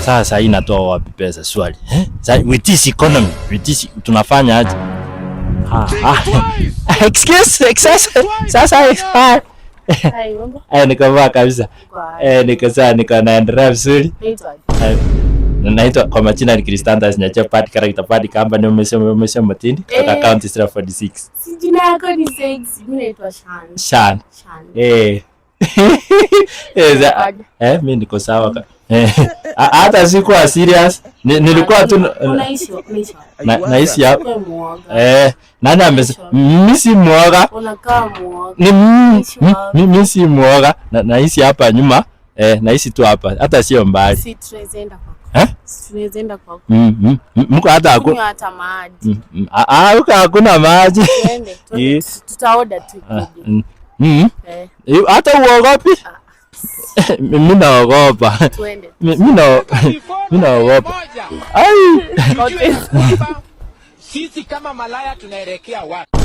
Sasa inatoa wapi pesa swali? Sasa with this economy, with this tunafanya aje? Excuse. Sasa nikavaa kabisa. Niko naendelea vizuri. Naitwa kwa majina ni Kristantas Nyachapati, character party company umesema Matindi kutoka county 046. Si jina yako ni Sex, mimi naitwa Shan. Mimi niko sawa. Hata sikuwa serious. Nilikuwa tu naishi hapo. Nani amesema mimi si muoga? Unakaa muoga. Mimi si muoga. Naishi hapa nyuma. Naishi tu hapa. Hata sio mbali. Si tunaenda kwako. Tunaenda kwako. Mko hata maji. Hakuna maji. Twende. Tutaorder tu. Hata uogopi? Mimi naogopa. Twende. Mimi naogopa. Sisi kama malaya tunaelekea wapi?